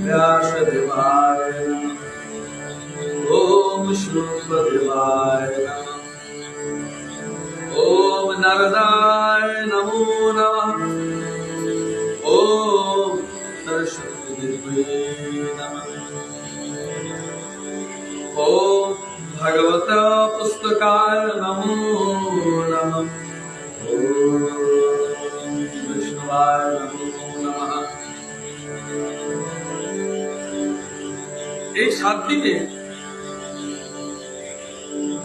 व्यासदेवाय नमः। ओम शुभदेवाय नमः। ओम नारदाय नमो नमः। ओम सरस्वती देवे नमः। ओम भगवत पुस्तकाय नमो नमः। ओम विष्णुवाय नमो नमः। এই 7 দিনে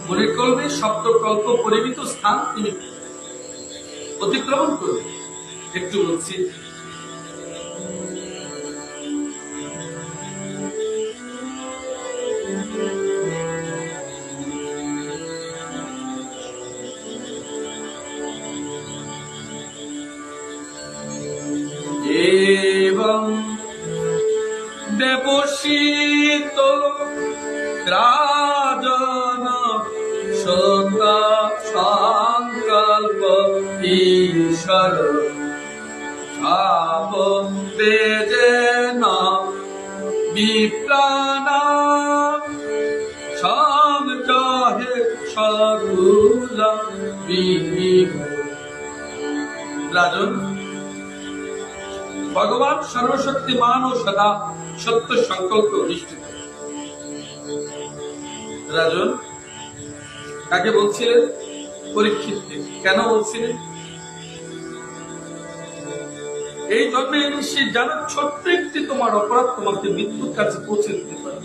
মনে করবে সপ্তকল্প পরিমিত স্থান তুমি অতিক্রমণ করবে। একটু বলছি, এবং দেবশীত রাজন সদা সংকল্প ঈশ্বর সাব বেজেন বিপ্রাণা সংচহে সরুল বিহিম। রাজন, ভগবান সর্বশক্তিমান ও সদা সত্য সংকল্প অধিষ্ঠিত। রাজন কাকে বলছিলেন? পরীক্ষিতকে। কেন বলছিলেন? এই জন্মে সে জানো ছোট্ট একটি তোমার অপরাধ তোমাকে মৃত্যুর কাছে পৌঁছে দিতে পারে।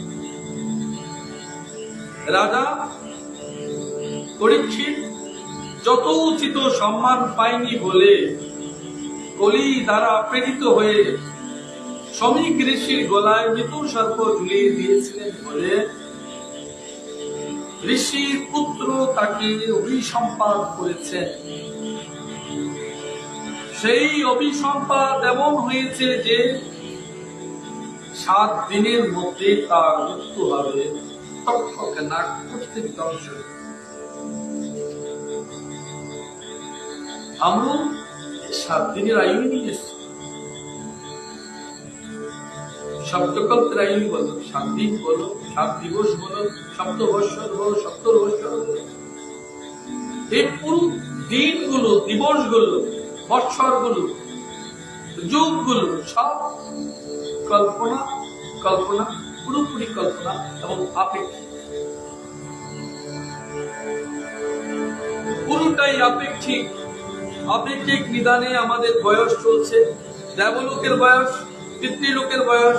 রাজা পরীক্ষিত যত উচিত সম্মান পায়নি বলে কলি দ্বারা প্রেরিত হয়ে শ্রমিক ঋষির গলায় মৃত্যু সর্প ঝুলিয়ে দিয়েছিলেন বলে ঋষির পুত্র তাকে অভিসম্পাদ করেছেন। সেই অভিসম্পাদ এমন হয়েছে যে 7 দিনের মধ্যে তার মৃত্যু হবে। তক্ষক নাগ প্রত্যেক ধ্বংস। আমরা 7 দিনের আয়ু নিয়ে এসছি। সপ্তকল্পের আয়ু বলো, 7 দিন বলো, 7 দিবস বলো, 7 বৎসর বলো, 70 বৎসর বলো। এই পুরো দিনগুলো, দিবসগুলো, বৎসরগুলো, যুগগুলো সব কল্পনা, কল্পনা, পুরোপুরি কল্পনা এবং আপেক্ষিক। পুরোটাই আপেক্ষিক। আপেক্ষিক নিদানে আমাদের বয়স চলছে। দেবলোকের বয়স, পিতৃলোকের বয়স,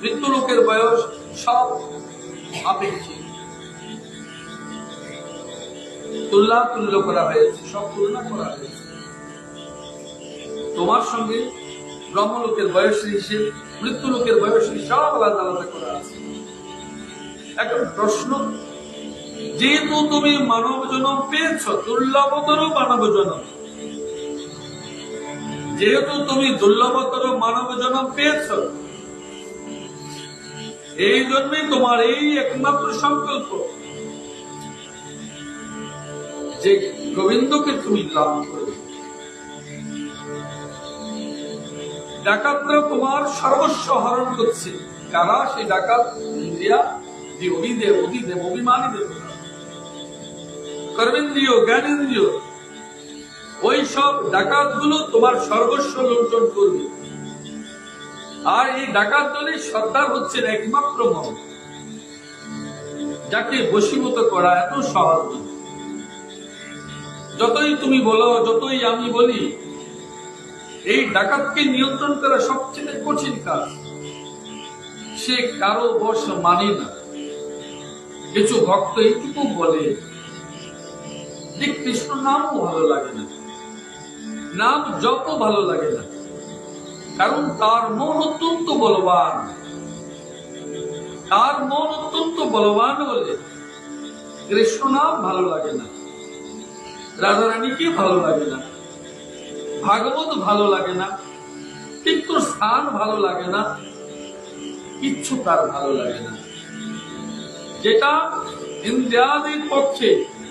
মৃত্যুলোকের বয়স সব আপেক্ষিক। তুল্য করা হয়েছে, সব তুলনা করা হয়েছে। তোমার সঙ্গে ব্রহ্মলোকের বয়স হিসেবে, মৃত্যুলোকের বয়স সব আলাদা আলাদা করা আছে। এখন প্রশ্ন, যেহেতু তুমি মানব জন্ম পেয়েছ, দুর্লভতর মানব জন্ম, যেহেতু তুমি দুর্লভতর মানব জন্ম পেয়েছ, এই জন্যই তোমার এই একমাত্র সংকল্প যে গোবিন্দকে তুমি লাভ করবে। ডাকাতরা তোমার সর্বস্ব হরণ করছে। কারা সেই ডাকাত? ইন্দ্রিয়া, অভিদেব, অধিদেব, অভিমানী দেবতা, কর্মেন্দ্রিয়, জ্ঞানেন্দ্রিয়। ওই সব ডাকাত গুলো তোমার সর্বস্ব লুণ্ঠন করবে। আর এই ডাকাত দলের সর্দার হচ্ছেন একমাত্র মন, যাকে বশীভূত করা এত সহজ নয়। যতই তুমি বলো, যতই আমি বলি, এই ডাকাতকে নিয়ন্ত্রণ করা সবচেয়ে কঠিন কাজ। সে কারো বশ মানে না। কিছু ভক্ত এইটুকু বলে যে কৃষ্ণ নামও ভালো লাগে না, নাম জপ ভালো লাগে না, কারণ তার মন অত্যন্ত বলবান। তার মন অত্যন্ত বলবান বলে কৃষ্ণ নাম ভালো লাগে না, রাধারানীকে ভালো লাগে না, ভাগবত ভালো লাগে না, তীর্থ স্থান ভালো লাগে না, কিচ্ছু তার ভালো লাগে না। যেটা ইন্দ্রিয়াদির পক্ষে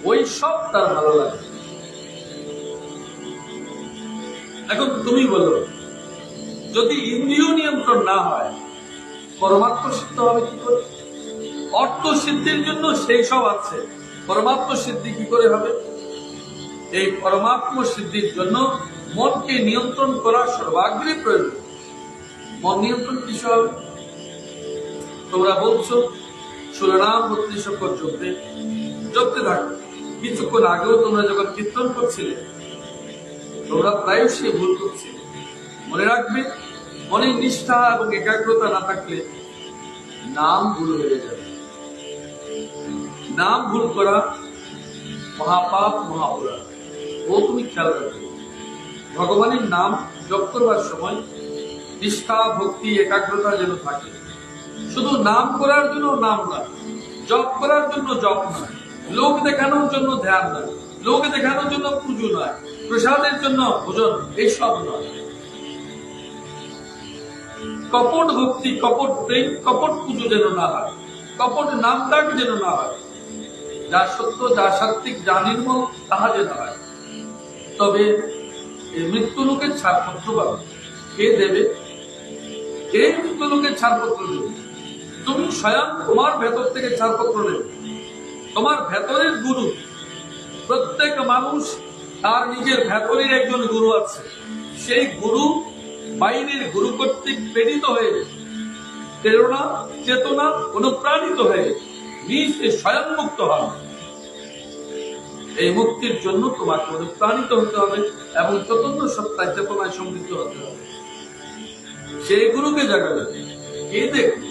ওই সব তার ভালো লাগে। এখন তুমি বলো, যদি ইন্দ্রিয় নিয়ন্ত্রণ না হয় পরমাত্ম সিদ্ধ হবে কি করে? অর্থ সিদ্ধির জন্য সেই সব আছে, পরমাত্ম সিদ্ধি কি করে হবে? এই পরমাত্ম সিদ্ধির জন্য মনকে নিয়ন্ত্রণ করা সর্বাগ্রে প্রয়োজন। মন নিয়ন্ত্রণ কিছু হবে? তোমরা বলছো 16 নাম 32 অক্ষর জপতে থাকো। কিছুক্ষণ আগেও তোমরা যখন কীর্তন করছিলে, তোমরা প্রায়শই ভুল করছিলে। মনে রাখবে, মনে নিষ্ঠা এবং একাগ্রতা না থাকলে নাম ভুল হয়ে যাবে। নাম ভুল করা মহাপাপ, মহাপরাধ। ও তুমি খেয়াল রাখবে, ভগবানের নাম জপ করবার সময় নিষ্ঠা, ভক্তি, একাগ্রতা যেন থাকে। শুধু নাম করার জন্য নাম না, জপ করার জন্য জপ নয়, লোক দেখানোর জন্য ধ্যান নয়, লোক দেখানোর জন্য পুজো নয়, প্রসাদের জন্য ভোজন, এইসব নয়। কপট ভক্তি, কপট প্রেম, কপট পুজো যেন না হয়, কপট নাম ডাক যেন না হয়। যা সত্য, যা সাত্বিক, যা নির্মল, তাহা যেন হয়। তবে মৃত্যু লোকের ছাড়পত্র পাবে কে দেবে? এই মৃত্যু লোকের ছাড়পত্র দেবে তুমি স্বয়ং। তোমার ভেতর থেকে ছাড়পত্র নেবে। তোমার ভেতরের গুরু, প্রত্যেক মানুষ তার নিজের ভেতরের একজন গুরু আছে। সেই গুরু বাইরের গুরু কর্তৃক প্রেরিত হয়ে, প্রেরণা, চেতনা, অনুপ্রাণিত হয়ে নিজে স্বয়ং মুক্ত হবে। এই মুক্তির জন্য তোমাকে অনুপ্রাণিত হতে হবে এবং চৈতন্য সত্তায়, চেতনায় সমৃদ্ধ হতে হবে। সেই গুরুকে জাগাবে কে দেখবে?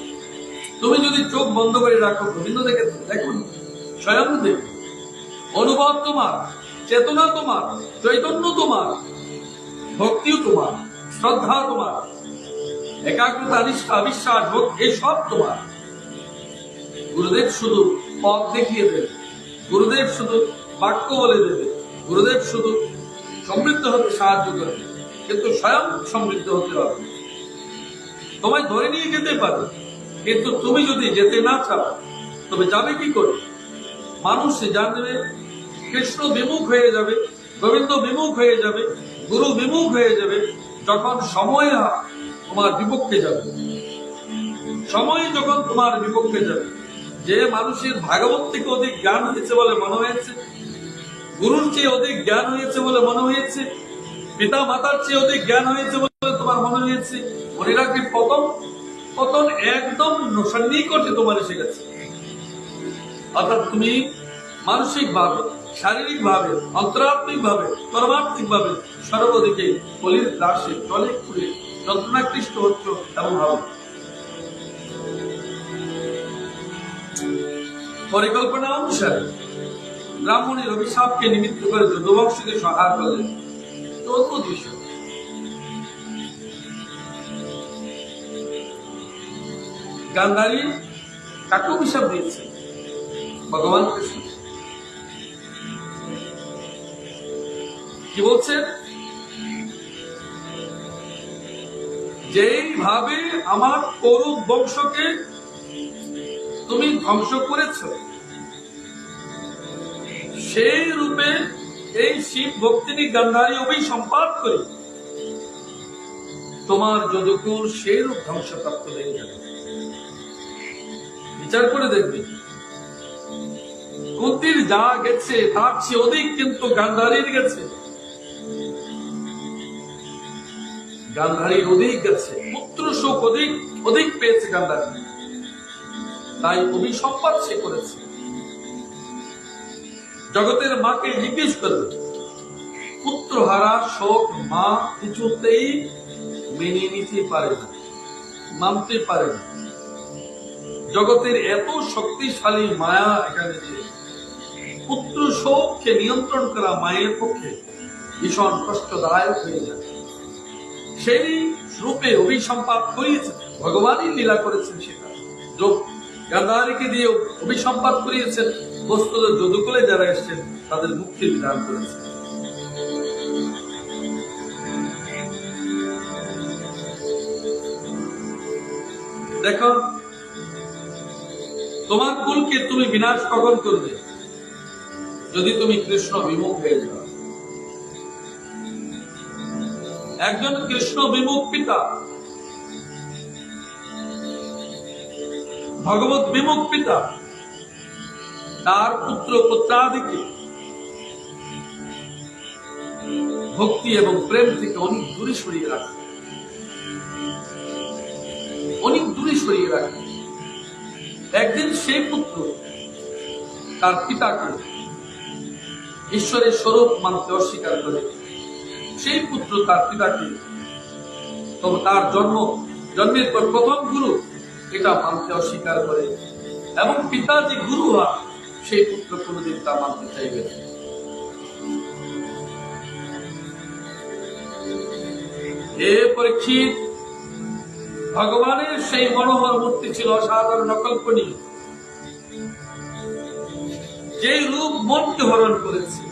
তুমি যদি চোখ বন্ধ করে রাখো, গোবিন্দ দেখে দেখুন, স্বয়ং দেখবে। অনুভব তোমার, চেতনা তোমার, চৈতন্য তোমার, ভক্তিও তোমার, শ্রদ্ধা তোমার, একাগ্রতা, নিষ্ঠা, বিশ্বাস, ভক্তি, এসব তোমার। গুরুদেব শুধু পথ দেখিয়ে দেবে, গুরুদেব শুধু বাক্য বলে দেবে, গুরুদেব শুধু সমৃদ্ধ হতে সাহায্য করবে, কিন্তু স্বয়ং সমৃদ্ধ হতে হবে। তোমায় ধরে নিয়ে যেতে পারে, কিন্তু তুমি যদি যেতে না চাও তবে যাবে কি করে? মানুষ জানবে, কৃষ্ণ বিমুখ হয়ে যাবে, গোবিন্দ বিমুখ হয়ে যাবে, গুরু বিমুখ হয়ে যাবে যখন সময় তোমার বিপক্ষে যাবে। সময় যখন তোমার বিপক্ষে যাবে, যে মানুষের ভাগবত থেকে অধিক জ্ঞান হয়েছে বলে মনে হয়েছে, গুরুর চেয়ে অধিক জ্ঞান হয়েছে বলে মনে হয়েছে, পিতা মাতার চেয়ে অধিক জ্ঞান হয়েছে বলে তোমার মনে হয়েছে, মনে রাখবে পতন একদম সন্নিকটে তোমার এসে গেছে। অর্থাৎ তুমি মানসিক ভাবে, শারীরিক ভাবে, অন্তরাত্মিক ভাবে, পরমাত্মিক ভাবে সর্বদিকে কলির দাসে জলে খুলে যন্ত্রণাকৃষ্ট হচ্ছ এমন ভাবে। পরিকল্পনা অনুসারে ব্রাহ্মণের অভিশাপকে নিমিত্ত করে যদুবংশকে সংহার করলেন। তো অদ্ভুত বিষয়। গান্ধারী কাকে অভিশাপ দিয়েছে? ভগবান কৃষ্ণ। কি বলছেন? যেইভাবে আমার কৌরব বংশকে তুমি ধ্বংস করেছ, সেই রূপে এই শিব ভক্তিনী গান্ধারী অভিসম্পাত করে তোমার যদুকুল সেই রূপ ধ্বংসপ্রাপ্ত হয়ে যাবে। বিচার করে দেখবে, কুন্তির যা গেছে তার চেয়ে অধিক কিন্তু গান্ধারীর গেছে। গান্ধারীর অধিক গেছে, পুত্র শোক অধিক পেয়েছে গান্ধারী, তাই অভিসম্পাত সে করেছে। জগতের মাকে জিজ্ঞেস করবে, পুত্র হারা শোক মা কিছুতেই মেনে নিতে পারে না, মানতে পারে না। জগতের এত শক্তিশালী মায়া এখানে, পুত্র শোককে নিয়ন্ত্রণ করা মায়ের পক্ষে ভীষণ কষ্টদায়ক হয়ে যায়। সেই রূপে অভিসম্পাত করিয়েছে, ভগবানই লীলা করেছেন সেটা। গান্ধারীকে দিয়ে অভিসম্পাত করিয়েছেন, বস্তুত যদুকুলে যারা এসছেন তাদের মুক্তির বিধান করেছেন। দেখো, তোমার কুলকে তুমি বিনাশ কখন করবে? যদি তুমি কৃষ্ণ বিমুখ হয়ে যাও। একজন কৃষ্ণ বিমুখ পিতা ভগবত বিমুখ পিতা তার পুত্র পুত্রাদিকে ভক্তি এবং প্রেম থেকে অনেক দূরে সরিয়ে রাখে, অনেক দূরে সরিয়ে রাখে। একদিন সেই পুত্র তার পিতাকে ঈশ্বরের স্বরূপ মানতে অস্বীকার করে। সেই পুত্র তার পিতাকে, তবে তার জন্মের পর প্রথম গুরু এটা মানতে অস্বীকার করে, এবং পিতা যে গুরু হয় সেই পুত্র কোনদিন তা মানতে চাইবে না। এ পরীক্ষিত, ভগবানের সেই মনোহর মূর্তি ছিল অসাধারণ, অকল্পনীয়, যেই রূপ মনকে হরণ করেছে,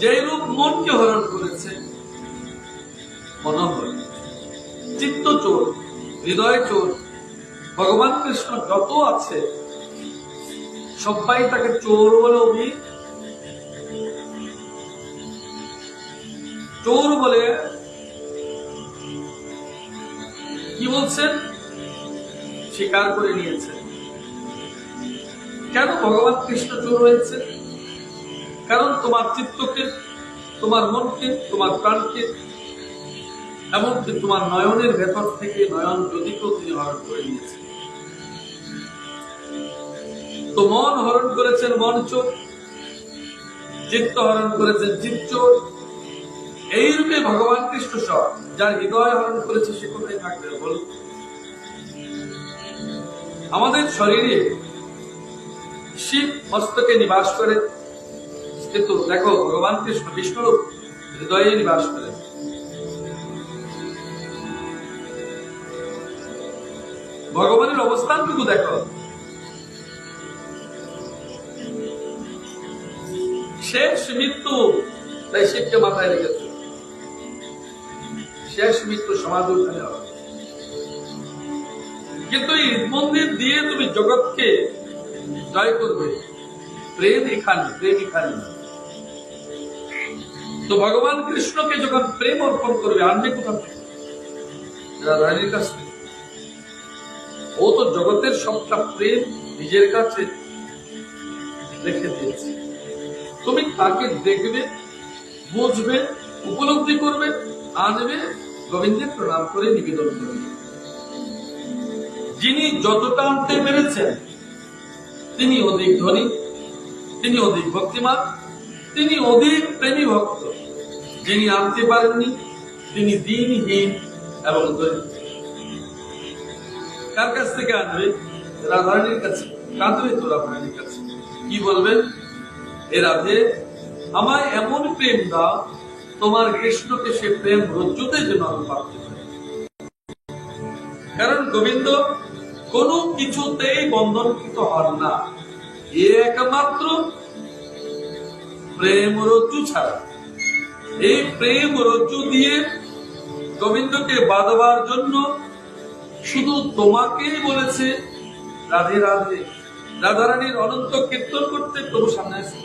যেই রূপ মনকে হরণ করেছে, মনোহর, চিত্ত চোর, হৃদয় চোর। ভগবান কৃষ্ণ যত আছে সবাই তাকে চোর বলে চোর বলে কি বলছেন, স্বীকার করে নিয়েছে। কেন ভগবান কৃষ্ণ চোর হয়েছে? কারণ তোমার চিত্তকে, তোমার মনকে, তোমার প্রাণকে, এমনকি তোমার নয়নের ভেতর থেকে নয়ন জ্যোতিকেও তিনি হরণ করে নিয়েছেন। তো মন হরণ করেছেন মন চোর, চিত্ত হরণ করেছেন চিত্ত চোর। এই রূপে ভগবান কৃষ্ণ সব, যার হৃদয় হরণ করেছে সে কোথায় থাকবে বলুন? আমাদের শরীরে শিব মস্তকে নিবাস করে, কিন্তু দেখো ভগবান কৃষ্ণ বিষ্ণুরূপ হৃদয়ে নিবাস করেন। ভগবানের অবস্থানটুকু দেখো, শেষ মৃত্যু, তাই শিবকে মাথায় রেখেছে, শেষ মৃত্যু সমাধি উঠানে হবে। কিন্তু এই মন্দির দিয়ে তুমি জগৎকে জয় করবে, প্রেম এখানে, প্রেম এখানে। তো ভগবান কৃষ্ণকে যখন প্রেম অর্পণ করবে, আনবে কোথাও থেকে? রাধারানীর কাছ থেকে। ও তো জগতের সবটা প্রেম নিজের কাছে রেখে দিয়েছে। তুমি তাকে দেখবে, বুঝবে, উপলব্ধি করবে, আনবে, গোবিন্দের প্রণাম করে নিবেদন করবে। যিনি যতটা আনতে পেরেছেন তিনি অধিক ধনী, তিনি অধিক ভক্তিমান, তিনি অধিক প্রেমী ভক্ত। যিনি আনতে পারেননি তিনি দিনহীন এবং দরিদ্র। কার কাছ থেকে আনবে? রাধারানীর কাছে। কাঁদবে তো রাধারানীর কাছে, কি বলবেন? এ রাধে, আমায় এমন প্রেম দাও, তোমার কৃষ্ণকে সে প্রেম রজ্জুতে যেন আমি পারতে পারি। কারণ গোবিন্দ কোন কিছুতেই বন্ধনকৃত হন না, একমাত্র প্রেম রজ্জু ছাড়া। এই প্রেম রজ্জু দিয়ে গোবিন্দকে বাঁধবার জন্য শুধু তোমাকেই বলেছে রাধে রাধে। রাধারানীর অনন্ত কীর্তন করতে প্রভু সামনে আসে,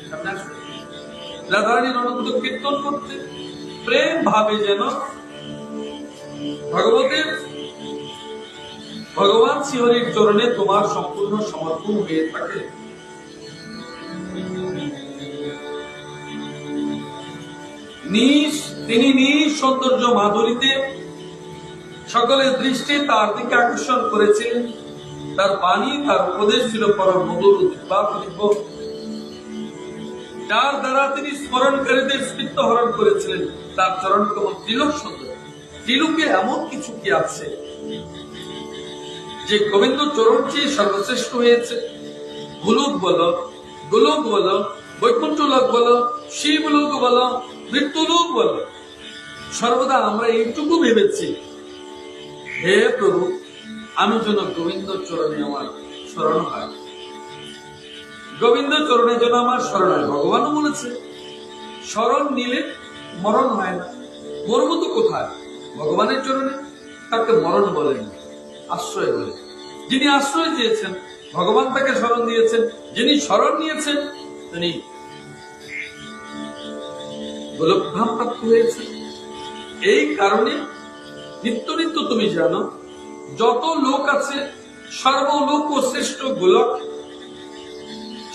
সামনে আসে রাধারানীর অনন্ত কীর্তন করতে, প্রেম ভাবে যেন ভগবান শ্রীহরির চরণে তোমার সম্পূর্ণ সমর্পণ হয়ে থাকে। তিনি নিজ সৌন্দর্য মাধুরীতে সকলের দৃষ্টি তার দিকে আকর্ষণ করেছিলেন। তার বাণী, তার উপদেশ ছিল পরম মধুর, যার দ্বারা তিনি স্মরণকারীদের স্মৃত হরণ করেছিলেন। তার চরণ কমল ত্রিলোক সুন্দর। ত্রিলোকে এমন কিছু কি আছে যে গোবিন্দ চরণ চেয়ে সর্বশ্রেষ্ঠ হয়েছে? ভুলুক বলো, গোলক বলো, বৈকুণ্ঠ লোক বলো, শিবলোক বলো, মৃত্যুলোক বলো, সর্বদা আমরা এইটুকু ভেবেছি, হে প্রভু, আমি যেন গোবিন্দ চরণে আমার স্মরণ হয়, গোবিন্দ চরণে যেন আমার স্মরণ হয়। ভগবানও বলেছে স্মরণ নিলে মরণ হয় না। মরব তো কোথায়? ভগবানের চরণে। তাকে মরণ বলেন, আশ্রয় বলে। যিনি আশ্রয় দিয়েছেন ভগবান তাকে স্মরণ দিয়েছেন, যিনি স্মরণ নিয়েছেন তিনি গোলকধাম প্রাপ্ত হয়েছে। এই কারণে নিত্য নিত্য তুমি জানো যত লোক আছে সর্বলোক শ্রেষ্ঠ গোলক,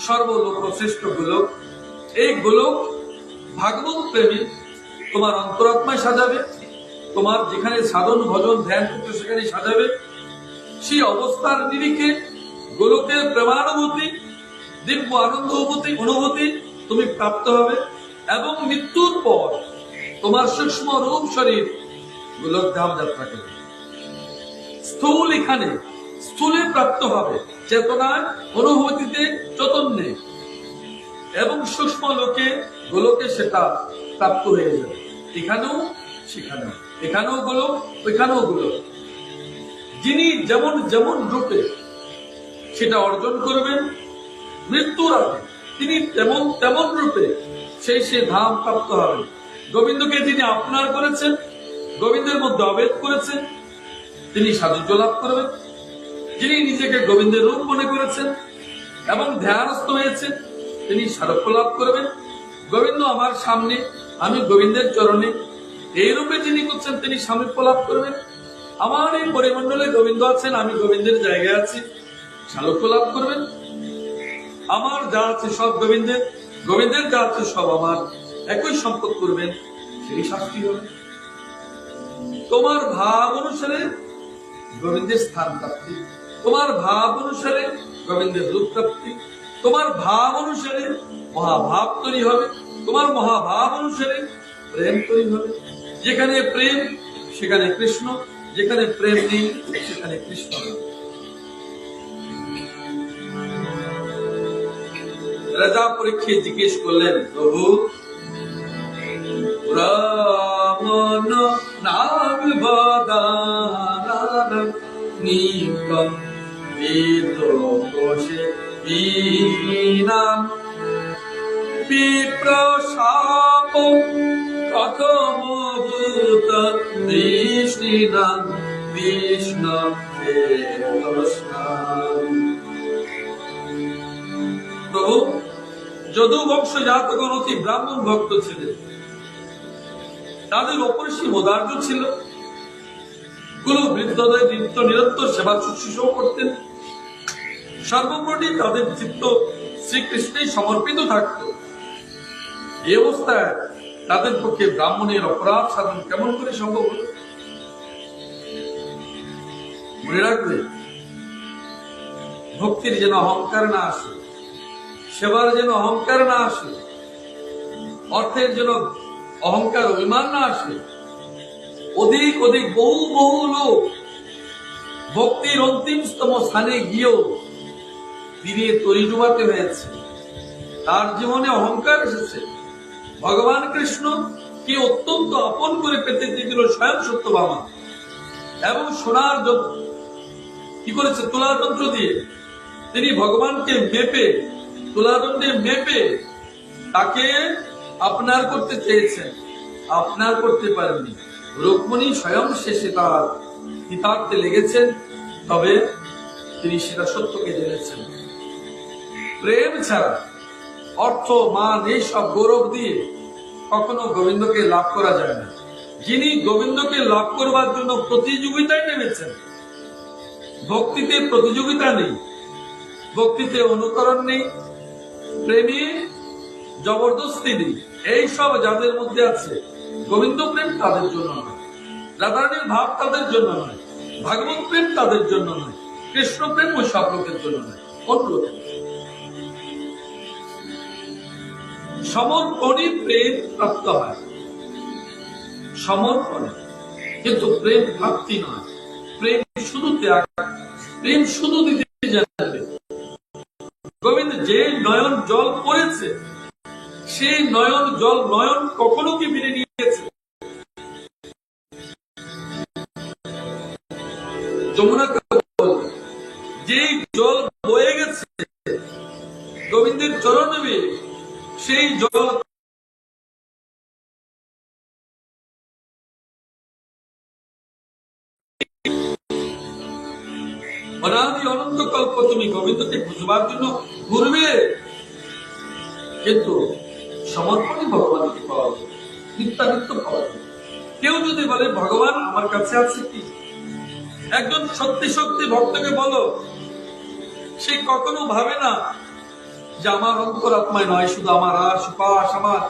সর্বলোক শ্রেষ্ঠ গোলক, এই গোলক ভাগবত প্রেমী তোমার অন্তরাত্মায় সাজাবে, তোমার যেখানে সাধন ভজন ধ্যান করতে সেখানে সাজাবে। সেই অবস্থার নিরিখে গোলকের প্রেমানুভূতি, দিব্য আনন্দ অনুভূতি তুমি প্রাপ্ত হবে এবং মৃত্যুর পর তোমার সূক্ষ্ম রূপ শরীর গোলক ধাম যাত্রা করবে। স্থূল এখানে স্থূলে প্রাপ্ত হবে, চেতনায় অনুভূতিতে চৈতন্যে, এবং সূক্ষ্ম লোকে গোলকে সেটা প্রাপ্ত হয়ে যাবে। এখানেও সেখানেও, এখানেও গোলক ওইখানেও গোলক। যিনি যেমন যেমন রূপে সেটা অর্জন করবেন, মৃত্যুর আগে তিনি তেমন তেমন রূপে সে ধাম প্রাপ্ত হবেন। গোবিন্দকে যিনি আপনার করেছেন, গোবিন্দের মধ্যে আবেদ করেছেন, তিনি সাযুজ্য লাভ করবেন। যিনি নিজেকে গোবিন্দের রূপ মনে করেছেন এবং ধ্যানস্থ হয়েছেন, তিনি সারক্য লাভ করবেন। গোবিন্দ আমার সামনে, আমি গোবিন্দের চরণে, এই রূপে যিনি করছেন তিনি সামীপ্য লাভ করবেন। আমার এই পরিমণ্ডলে গোবিন্দ আছেন, আমি গোবিন্দের জায়গায় আছি, সারক্য লাভ করবেন। আমার যা আছে সব গোবিন্দের, গোবিন্দের যা আছে সব আমার, একই সম্পদ করবেন, সেই শাস্তি হবে। তোমার ভাব অনুসারে গোবিন্দের স্থান প্রাপ্তি, তোমার ভাব অনুসারে গোবিন্দের রূপ প্রাপ্তি, তোমার ভাব অনুসারে মহাভাব তৈরি হবে, তোমার মহাভাব অনুসারে প্রেম তৈরি হবে। যেখানে প্রেম সেখানে কৃষ্ণ, যেখানে প্রেম নেই সেখানে কৃষ্ণ নেই। রাজা পরীক্ষিত জিজ্ঞেস করলেন, প্রভু রামন নাম বাদান নিকম বিদ্রোষে বিনাম বিপ্রশাপ কথম ভূত বিষ্ণুনাম বিষ্ণু প্রভু, যদু বংশজাতগণ অতি ব্রাহ্মণ ভক্ত ছিলেন, তাদের অপরিসীম ঔদার্য ছিল। গুরু বৃদ্ধদের নিত্য নিরন্তর সেবা শুশ্রূষা করতেন। সর্বোপরি তাদের চিত্ত শ্রীকৃষ্ণে সমর্পিত থাকত। এই অবস্থায় তাদের পক্ষে ব্রাহ্মণের অপরাধ সাধন কেমন করে সম্ভব হল? মনে রাখবে, ভক্তির যেন অহংকার না আসে, সেবার যেন অহংকার না আসে, অর্থের যেন অহংকার অভিমান না আসে। অধিক অধিক বহু বহু লোক ভক্তির অন্তিমতম স্থানে গিয়েও তিনি তরি ডুবাতে হয়েছে, তার জীবনে অহংকার এসেছে। ভগবান কৃষ্ণ কি অত্যন্ত আপন করে পেতে চেয়েছিল স্বয়ং সত্যভামা, এবং সোনার কি করেছে, তুলাযন্ত্র দিয়ে তিনি ভগবানকে মেপে, তুলাদণ্ডে মেপে তাকে আপনার করতে চেয়েছেন, আপনার করতে পারেননি। রুক্মিণী স্বয়ং শেষে তার হিতার্থে লেগেছেন, তবে তিনি সেটা সত্যকে জেনেছেন। প্রেম ছাড়া অর্থ মান এইসব গৌরব দিয়ে কখনো গোবিন্দকে লাভ করা যায় না। যিনি গোবিন্দকে লাভ করবার জন্য প্রতিযোগিতায় নেমেছেন, ভক্তিতে প্রতিযোগিতা নেই, ভক্তিতে অনুকরণ নেই, প্রেমী জবরদস্তি নেই, এইসব যাদের মধ্যে আছে, গোবিন্দ প্রেম তাদের জন্য নয়, রাধারানীর ভাব তাদের জন্য নয়, ভাগবত প্রেম তাদের জন্য নয়, কৃষ্ণ প্রেম ওই সব লোকের জন্য নয়, কোন লোকের? সমর্পণে প্রেম প্রাপ্ত হয়, সমর্পণে, কিন্তু প্রেম প্রাপ্তি নয়। প্রেম শুধু ত্যাগ, প্রেম শুধু দিতে জানবে। গোবিন্দ যে নয়ন জল পড়েছে, সেই নয়ন জল নয়ন কখনো কি ফিরে নিয়েছে? যমুনা যে জল বয়ে গেছে গোবিন্দের চরণ নেবে, সেই জল অনাদি অনন্ত কল্প তুমি গোবিন্দকে খুঁজবার জন্য ঘুরবে, কিন্তু সমর্পণই ভগবানকে পাওয়া যায়, নিত্যানিত্য পাওয়া যায়। কেউ যদি বলে ভগবান আমার কাছে আছে কি, একজন সত্যি সত্যি ভক্তকে বলো, সে কখনো ভাবে না যে আমার অন্তরাত্মায় নয়, শুধু আমার আশপাশ, আমার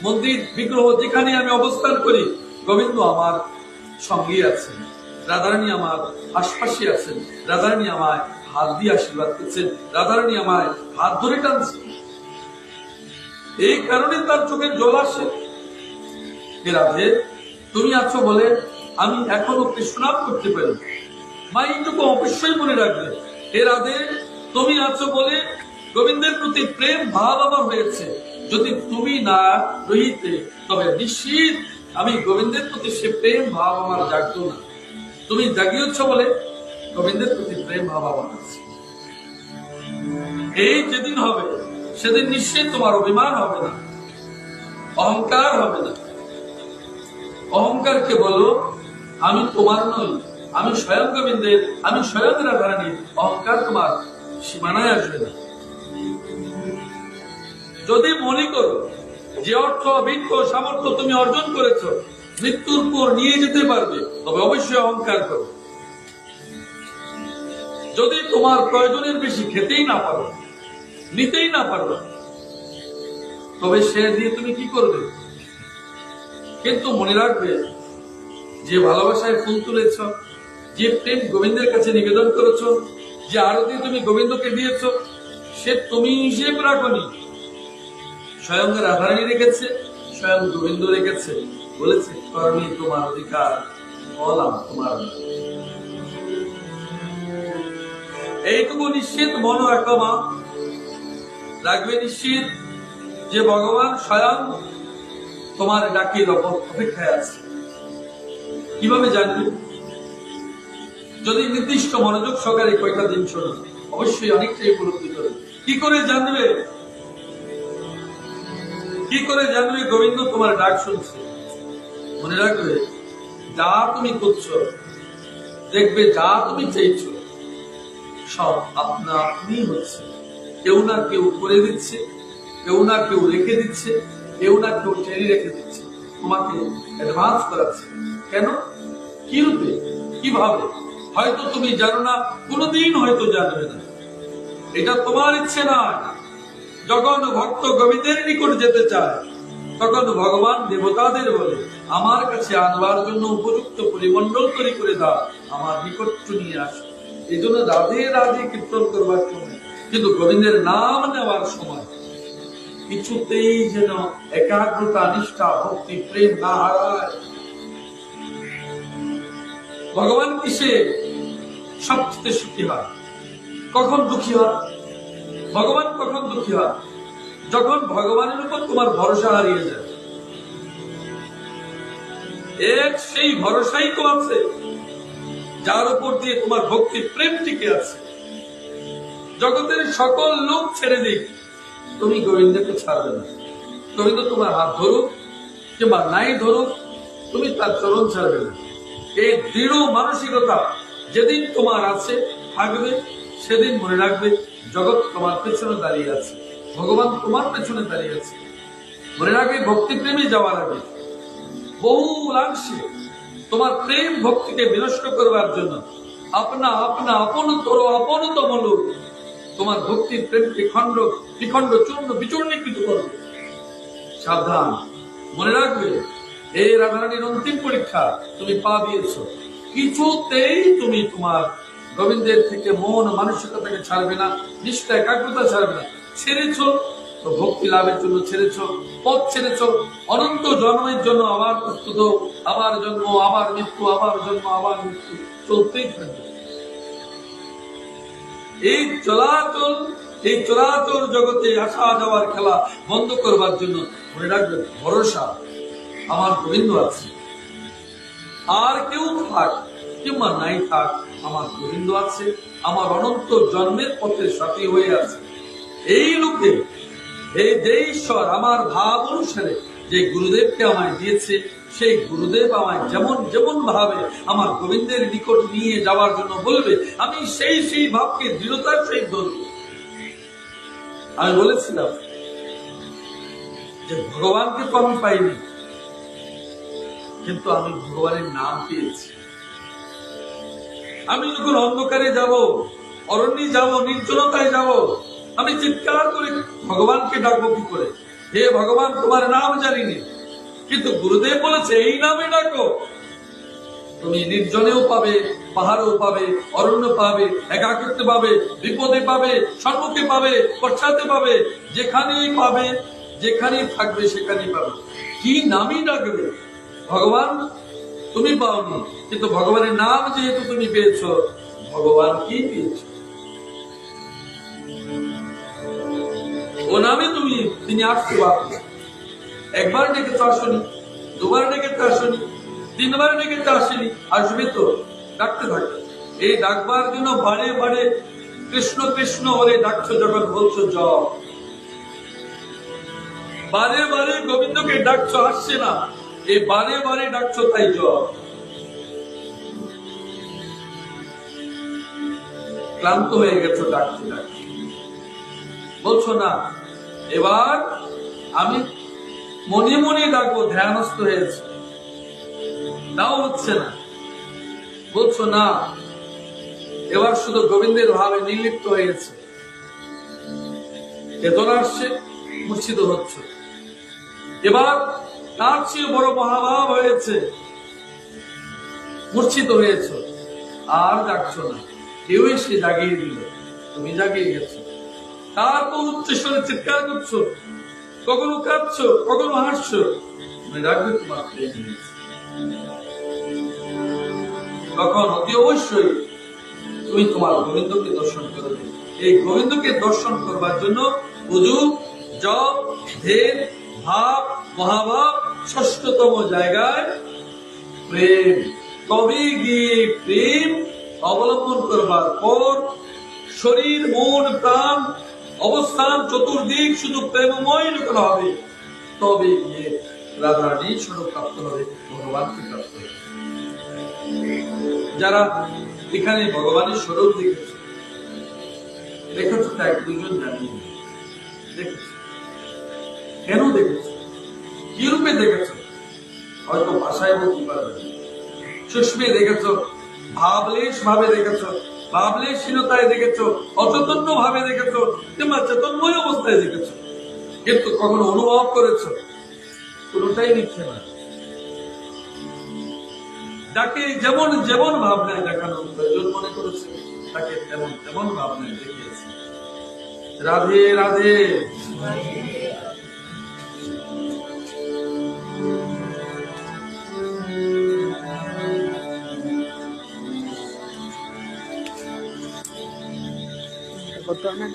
মন্দির বিগ্রহ যেখানে আমি অবস্থান করি, গোবিন্দ আমার সঙ্গে আছেন, রাধারানী আমার আশপাশে আছেন, রাধারানী আমায় হাত দিয়ে আশীর্বাদ করছেন, রাধারানী আমায় হাত ধরে টানছেন। এই কারণে তার চোখের জল আসে। হে রাধে, তুমি আছো বলে আমি এখনো কৃষ্ণনাম করতে পারি। মা এইটুকু অবশ্যই মনে রাখবে। হে রাধে, তুমি আছো বলে গোবিন্দের প্রতি প্রেম ভাব আমার হয়েছে। যদি তুমি না রহিতে তবে নিশ্চিত আমি গোবিন্দের প্রতি সে প্রেম ভাব আমার জাগতো না। তুমি জাগিয়েছ বলে গোবিন্দের প্রতি প্রেম ভাব আমার আছে। এই যেদিন হবে সেদিন নিশ্চিত তোমার অভিমান হবে না, অহংকার হবে না। অহংকারকে বলো আমি তোমার নই, আমি স্বয়ং গোবিন্দের, আমি স্বয়ং রাধারানীর। অহংকার তোমার সীমানায় আসবে না। যদি মনে করো যে অর্থ, বিত্ত, সামর্থ্য তুমি অর্জন করেছ মৃত্যুর পর নিয়ে যেতে পারবে, তবে অবশ্যই অহংকার করো। যদি তোমার প্রয়োজনের বেশি খেতেই না পারো, নিতেই না পারো, তবে সে দিয়ে তুমি কি করবে? কিন্তু মনে রাখবে, যে ভালোবাসায় ফুল তুলেছ, যে প্রেম গোবিন্দের কাছে নিবেদন করেছ, যে আরতি তুমি গোবিন্দকে দিয়েছ, সে তুমি হিসেব রাখনি, স্বয়ং রাধারানী রেখেছে, স্বয়ং গোবিন্দ রেখেছে। বলেছে কর্মী তোমার অধিকার, বলাম তোমার। এইটুকু নিশ্চিত মনো একমা রাখবে, নিশ্চিত যে ভগবান স্বয়ং তোমার ডাকির অপেক্ষায় আছে। কিভাবে জানবে? যদি নির্দিষ্ট মনোযোগ সহকারে কয়েকটা দিন শোনো, অবশ্যই অনেকটাই উপলব্ধি করবে। কি করে জানবে? কি করে জানবে গোবিন্দ তোমার ডাক শুনছে? মনে রাখবে, যা তুমি করছো, দেখবে যা তুমি চাইছো সব আপনা আপনি হচ্ছে। কেউ না কেউ করে দিচ্ছে, কেউ না কেউ রেখে দিচ্ছে, কেউ না কেউ টেনে রেখে দিচ্ছে, তোমাকে অ্যাডভান্স করাচ্ছে। কেন? কি রূপে, কিভাবে? হয়তো তুমি জানো না, কোনোদিন হয়তো জানবে না। এটা তোমার ইচ্ছে না। যখন ভক্ত গোবিন্দের নিকট যেতে চায়, তখন ভগবান দেবতাদের বলে আমার কাছে আনবার জন্য উপযুক্ত পরিমণ্ডল তৈরি করে দাও, আমার নিকট নিয়ে আসো। এই জন্য রাধে রাধে কীর্তন করবার সময়, কিন্তু গোবিন্দের নাম নেওয়ার সময় কিছুতেই যেন একাগ্রতা, নিষ্ঠা, ভক্তি, প্রেম না হারায়। ভগবান কিসে সবচেয়ে সুখী হয়? কখন দুঃখী হয়? ভগবান কখন দুঃখী হয়? যখন ভগবানের উপর তোমার ভরসা হারিয়ে যায়। এক সেই ভরসাই তো আছে যার উপর দিয়ে তোমার ভক্তি প্রেম টিকে আছে। জগতের সকল লোক ছেড়ে দিক, তুমি গোবিন্দকে ছাড়বে না। গোবিন্দ তোমার হাত ধরুক কিংবা নাই ধরুক, তুমি তার চরণ ছাড়বে না। এই দৃঢ় মানসিকতা যেদিন তোমার আছে, থাকবে, সেদিন মনে রাখবে জগৎ তোমার পেছনে দাঁড়িয়ে আছে, ভগবান তোমার পেছনে দাঁড়িয়ে আছে। মনে রাখবে, ভক্তি প্রেমে যাওয়ার আগে বহু অংশে তোমার প্রেম ভক্তিকে বিনষ্ট করবার জন্য আপনা আপনা আপনতম লোক তোমার ভক্তির প্রেমকে খণ্ড বিখণ্ড চূর্ণ বিচূর্ণীকৃত করবে। সাবধান। মনে রাখবে, এই রাধারানীর অন্তিম পরীক্ষা তুমি পা দিয়েছ। কিছুতেই তুমি তোমার গোবিন্দের থেকে মন মানসিকতাকে ছাড়বে না, নিষ্ঠা একাগ্রতা ছাড়বে না। ছেড়েছ তো ভক্তি লাভের জন্য ছেড়েছ, পথ ছেড়েছ অনন্ত জন্মের জন্য। আবার প্রস্তুত, আবার জন্ম, আবার মৃত্যু, আবার জন্ম, আবার মৃত্যু চলতেই থাকবে। এই চলাচল জগতে আসা যাওয়ার খেলা বন্ধ করবার জন্য মনে রাখবে, ভরসা আমার গোবিন্দ আছে। আর কেউ থাক কিংবা নাই থাক, আমার গোবিন্দ আছে, আমার অনন্ত জন্মের পথের সাথী হয়ে আছে। এই লোকে এই যে ঈশ্বর আমার ভাব অনুসারে যে গুরুদেবকে আমায় দিয়েছে, সেই গুরুদেব আমায় যেমন যেমন ভাবে আমার গোবিন্দের নিকট নিয়ে যাওয়ার জন্য বলবে, আমি সেই ভাবকে দৃঢ়তার সহিত ধরব। আমি বলেছিলাম যে ভগবানকে তো আমি পাইনি, কিন্তু আমি ভগবানের নাম পেয়েছি। আমি যখন অন্ধকারে যাব, অরণ্যে যাব, নির্জনতায় যাব, আমি চিৎকার করে ভগবানকে ডাকবো কি করে? হে ভগবান, তোমার নাম জানিনি, কিন্তু গুরুদেব বলেছে এই নামে ডাকো। তুমি নির্জনেও পাবে, পাহাড়েও পাবে, অরণ্য পাবে, একাকিত্বে পাবে, বিপদে পাবে, সম্মুখে পাবে, পশ্চাতে পাবে, যেখানেই পাবে, যেখানেই থাকবে সেখানেই পাবে। কি নামই ডাকবে? ভগবান তুমি পাওনি, কিন্তু ভগবানের নাম যেহেতু তুমি পেয়েছ, ভগবান কি পেয়েছ? ও নামে তিনি আসতে পারবে। একবার ডেকেছ আসনি, দুবার ডেকেছ আসনি, তিনবার ডেকেছ আসেনি, আসবে তো, ডাকতে থাকে। এই ডাকবার জন্য বারে বারে কৃষ্ণ কৃষ্ণ বলে ডাকছো, যখন বলছো জপ, বারে বারে গোবিন্দকে ডাকছো, আসছে না, এই বারে বারে ডাকছো, তাই জপ। ক্লান্ত হয়ে গেছো ডাকতে ডাকতে, বলছো না এবার আমি মনে মনে ডাকবো, ধ্যানস্থ হয়েছে, তাও হচ্ছে না। বলছো না এবার শুধু গোবিন্দের ভাবে নির্লিপ্ত হয়েছে, চেতনা আসছে, মূর্ছিত হচ্ছে। এবার তার চেয়ে বড় মহাভাব হয়েছে, মূর্ছিত হয়েছ, আর ডাকছো না। কেউ এসে জাগিয়ে দিল, তুমি জাগিয়ে গেছো। তারপর উচ্চস্বরে চিৎকার করছো, কখনো কাঁদছো, কখনো হাসছো, তুমি রাখবে তোমার প্রেম। তখন অতি অবশ্যই তুমি তোমার গোবিন্দকে দর্শন করবে। এই গোবিন্দকে দর্শন করবার জন্য পুজো, জপ, ধ্যান, ভাব, মহাভাব, ষষ্ঠতম জায়গায় প্রেম। তবে গিয়ে প্রেম অবলম্বন করবার পর শরীর, মন, প্রাণ, অবস্থান চতুর্দিক শুধু প্রেমময় লুকানো হবে, তবে গিয়ে রাধারানী স্বরূপ প্রাপ্ত হবে, ভগবানকে প্রাপ্ত হবে। যারা এখানে ভগবানের স্বরূপ দেখেছে, দেখেছ তো এক দুজন জানি দেখেছ, কেন দেখেছ, কি রূপে দেখেছ, হয়তো ভাষায় বলতে পারবে, সুষ্মে দেখেছ, ভাবলেশ ভাবে দেখেছ, ভাবলেশহীনতায় দেখেছ, অচৈতন্য ভাবে দেখেছ, কিংবা চেতনময় অবস্থায় দেখেছ, কিন্তু কখনো অনুভব করেছ? কোনটাই নিচ্ছে না। যাকে যেমন যেমন ভাবনায় দেখানো প্রয়োজন মনে করেছে, তাকে তেমন তেমন ভাবনায় দেখিয়েছে। রাধে রাধে। Foto anak.